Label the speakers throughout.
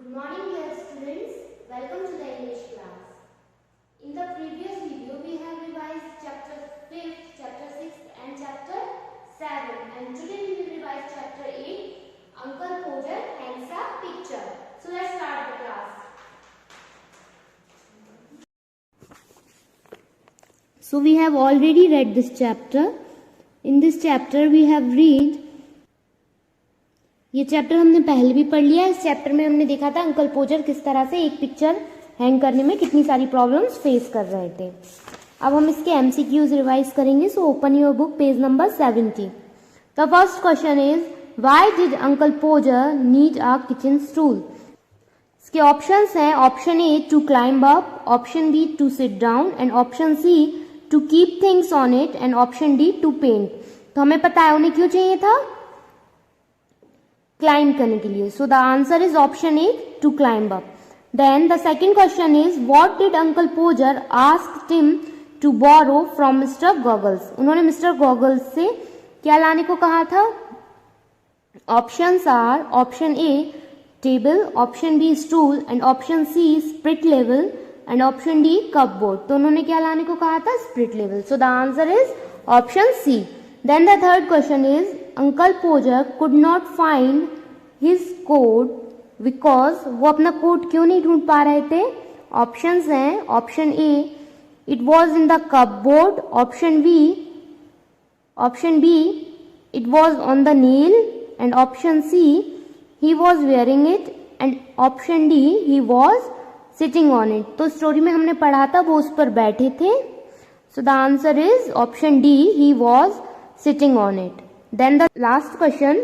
Speaker 1: Good morning dear students, welcome to the English class. In the previous video we have revised chapter 5th, chapter 6th and chapter 7 and today we will revise chapter 8, Uncle Poacher hangs a picture. So let's start the class. So we have already read this chapter. In this chapter we have read, ये chapter हमने पहले भी पढ़ लिया. इस chapter में हमने देखा था अंकल पोचर किस तरह से एक पिक्चर हैंग करने में कितनी सारी प्रॉब्लम्स फेस कर रहे थे. अब हम इसके एमसीक्यूज रिवाइज करेंगे. So open your book, page number 70. The first question is why did uncle Podger need a kitchen stool. इसके ऑप्शंस हैं. Option A to climb up, option B to sit down and option C to keep things on it and option D to paint. तो हमें पता है उन्हें क्यों चाहिए था, क्लाइंब करने के लिए. So the answer is option A to climb up. Then the second question is what did uncle Podger asked him to borrow from mister Goggles. उन्होंने मिस्टर गॉगल्स से क्या लाने को कहा था. Options are option A table, option B stool and option C spirit level and option D cupboard. तो उन्होंने क्या लाने को कहा था, spirit level. So the answer is option C. Then the third question is Uncle Poacher could not find his coat because वो अपना coat क्यों नहीं ढूंढ पा रहे थे. ऑप्शंस हैं. Option A it was in the cupboard, option B it was on the nail and option C he was wearing it and option D he was sitting on it. तो story में हमने पढ़ा था वो उस पर बैठे थे. So the answer is option D, he was sitting on it. Then the last question,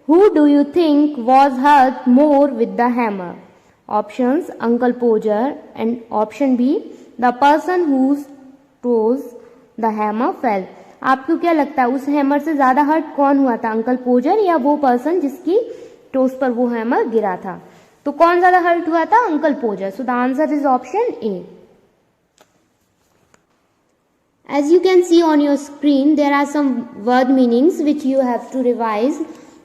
Speaker 1: who do you think was hurt more with the hammer. Options Uncle Poacher and option B the person whose toes the hammer fell. आपको क्या लगता है उस hammer से ज्यादा hurt कौन हुआ था, अंकल पोचर या वो पर्सन जिसकी टोस पर वो हैमर गिरा था. तो कौन ज्यादा हर्ट हुआ था, uncle पोचर. So the answer is option A. As you can see on your screen, there are some word meanings which you have to revise.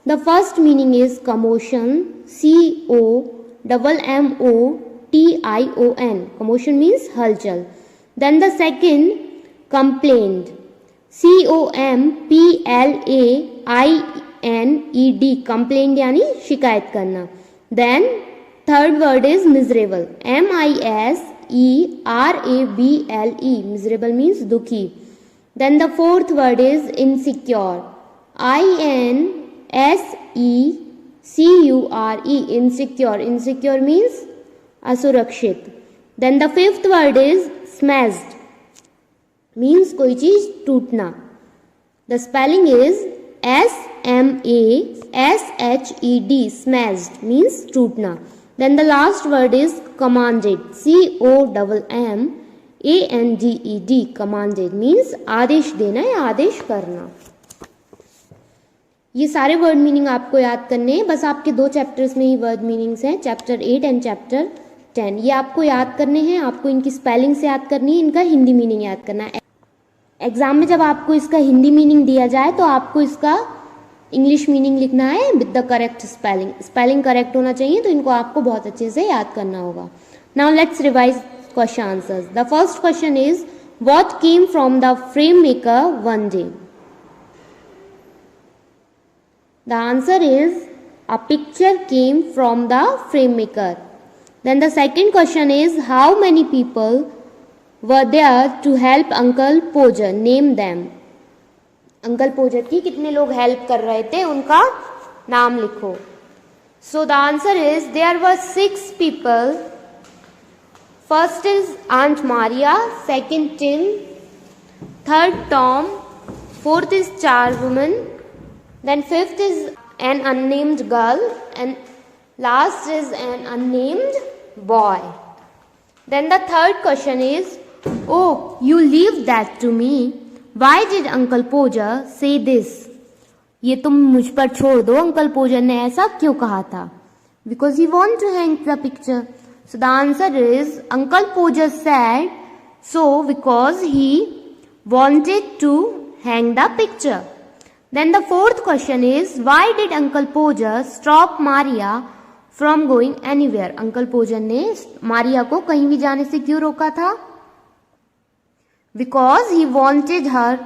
Speaker 1: The first meaning is commotion, COMMOTION. Commotion means halchal. Then the second, complained, COMPLAINED. Complained यानी शिकायत करना. Then third word is miserable, MISERABLE. miserable means दुखी. Then the fourth word is insecure, INSECURE. insecure. insecure means असुरक्षित. Then the fifth word is smashed, means कोई चीज टूटना. The spelling is SMASHED. smashed means टूटना. Then the last word is commanded, COMMANDED. commanded means आदेश देना या आदेश करना. ये सारे वर्ड मीनिंग आपको याद करने हैं. बस आपके दो चैप्टर्स में ही वर्ड मीनिंग्स हैं, चैप्टर 8 एंड चैप्टर 10. ये आपको याद करने हैं. आपको इनकी स्पेलिंग से याद करनी है, इनका हिंदी मीनिंग याद करना है. एग्जाम में जब आपको इसका हिंदी मीनिंग दिया जाए तो आपको इसका इंग्लिश मीनिंग लिखना है with the correct spelling. Spelling correct होना चाहिए, तो इनको आपको बहुत अच्छे से याद करना होगा. Now let's revise question answers. The first question is what came from the frame maker one day. The answer is a picture came from the frame maker. Then the second question is how many people were there to help uncle Podger, name them. Uncle Podger की कितने लोग help कर रहे थे, उनका नाम लिखो. So the answer is there were 6 people. First is aunt Maria, second Tim, third Tom, fourth is charwoman, then fifth is an unnamed girl and last is an unnamed boy. Then the third question is oh you leave that to me. Why did Uncle Poacher say this? ये तुम मुझ पर छोड़ दो, uncle पोचर ने ऐसा क्यों कहा था. Because he want to hang the picture. So the answer is Uncle Poacher said so because he wanted to hang the picture. Then the fourth question is why did Uncle Poacher stop Maria from going anywhere, uncle poison ने मारिया को कहीं भी जाने से क्यों रोका था? Because he wanted her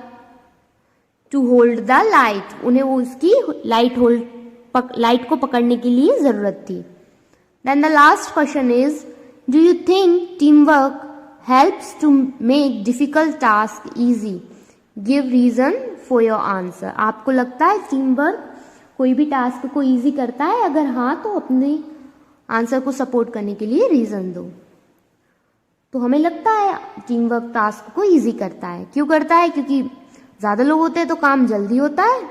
Speaker 1: to hold the light, उन्हें वो उसकी लाइट को पकड़ने के लिए जरूरत थी. Then the last question is, do you think team work helps to make difficult task easy? Give reason for your answer. आपको लगता है टीम वर्क कोई भी टास्क को इजी करता है? अगर हाँ तो अपने आंसर को सपोर्ट करने के लिए रीजन दो. तो हमें लगता है टीम वर्क टास्क को इजी करता है. क्यों करता है? क्योंकि ज्यादा लोग होते हैं तो काम जल्दी होता है.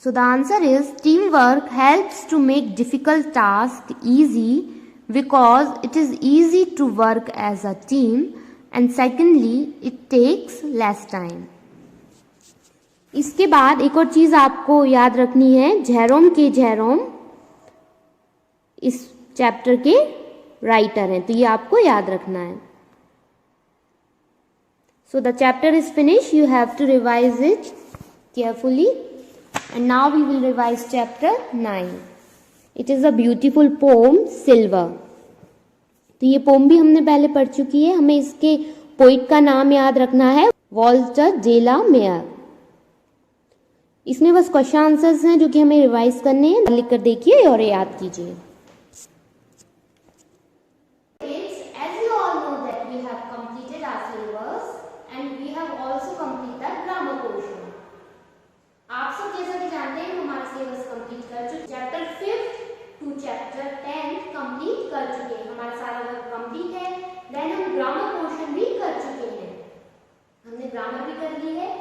Speaker 1: So the answer is, team work helps to make difficult task easy because it is easy to work as a team and secondly it takes less time. इसके बाद एक और चीज आपको याद रखनी है, जेरोम के जेरोम इस चैप्टर के राइटर हैं, तो ये आपको याद रखना है. So the chapter is finish, you have to revise it carefully. And now we will revise chapter 9. It is a beautiful poem silver. तो ये पोम भी हमने पहले पढ़ चुकी है. हमें इसके पोइट का नाम याद रखना है, वॉल्टर डे ला मेयर. इसमें बस क्वेश्चन आंसर्स हैं जो कि हमें रिवाइज करने हैं. लिख कर देखिए और याद कीजिए. As you all know that we have completed our syllabus and we have also completed grammar portion. आप सब जैसा कि जानते हैं हमारा सिलेबस कंप्लीट कर चुके, chapter 5th to chapter 10th complete कर चुके हैं. हमारा सारा वर्क कंप्लीट है. देन हम ग्रामर पोर्शन भी कर चुके हैं. हमने ग्रामर भी कर ली है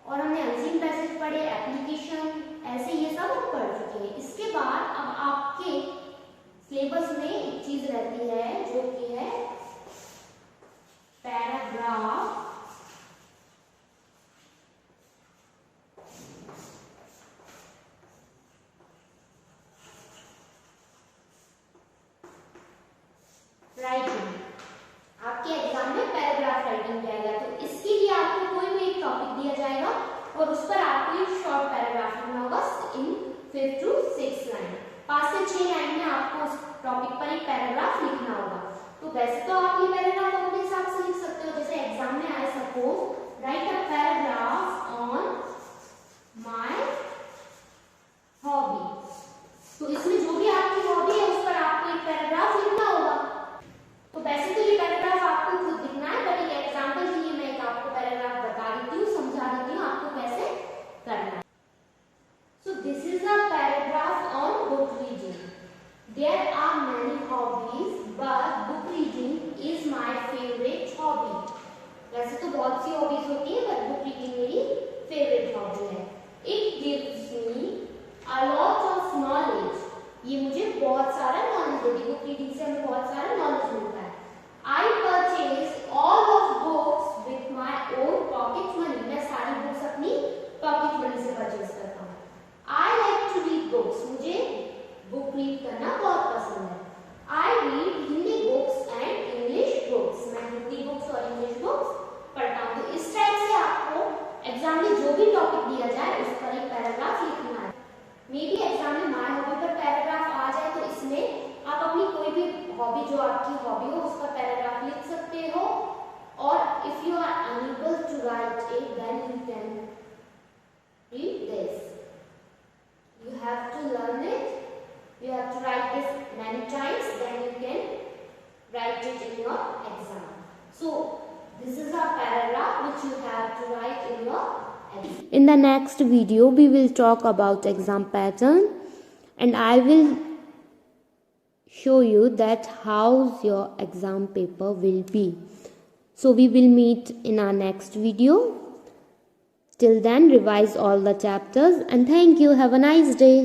Speaker 1: और हमने अनसीन पैसेज पढ़े, एप्लीकेशन, ऐसे ये सब हम पढ़ चुके हैं. इसके बाद अब आपके सिलेबस में एक चीज रहती है जो कि है पैराग्राफ राइटिंग. आपके एग्जाम में पैराग्राफ राइटिंग किया गया, तो इसके लिए आपको कोई भी एक टॉपिक दिया जाएगा और उस पर आपको एक शॉर्ट पैराग्राफ लिखना होगा इन 5 to 6 लाइन. 5 से 6 लाइन में आपको उस टॉपिक पर एक पैराग्राफ लिखना होगा. तो वैसे तो आप ये पैराग्राफ अपने हिसाब से लिख सकते हो. जैसे एग्जाम में आए, suppose right a paragraph on my hobby. तो इसमें जो भी आपकी हॉबी है उस पर आपको एक पैराग्राफ लिखना होगा. तो वैसे तो ये पैराग्राफ आपको खुद लिखना है, बट एक एग्जांपल के लिए मैं एक आपको पैराग्राफ बता देती हूँ, समझा देती हूँ आपको कैसे करना है. So this is a paragraph on book reading. There are many hobbies but book reading is my favourite hobby. वैसे तो बहुत सी हॉबीज होती है बट बुक रीडिंग मेरी फेवरेट हॉबी है. It gives me a lot of knowledge. ये मुझे बहुत सारा नॉलेज देती है. बुक रीडिंग से हमें बहुत सारा नॉलेज मिलता है. I purchase all of books with my own pocket money. मैं सारी बुक्स अपनी पॉकेट मनी से परचेज करता हूँ. I like to read books. मुझे बुक रीड करना बहुत पसंद है. I read Hindi books and English books. मैं हिंदी बुक्स और इंग्लिश बुक्स पढ़ता हूँ. तो इस टाइप से आपको एग्जाम में जो भी टॉपिक दिया जाए उस पर एक पैराग्राफ लिखना है. मे बी एग्जाम में माय हॉबी पर पैराग्राफ आ जाए तो इसमें आप अपनी कोई भी हॉबी, जो आपकी हॉबी हो, उसका पैराग्राफ लिख सकते हो. और if you are unable to write it then you can read this. You have to learn it. You have to write this many times then you can write it in your exam. So this is a paragraph which you have to write in your exam. In the next video we will talk about exam pattern and I will show you that how your exam paper will be. So we will meet in our next video. Till then, revise all the chapters and thank you. Have a nice day.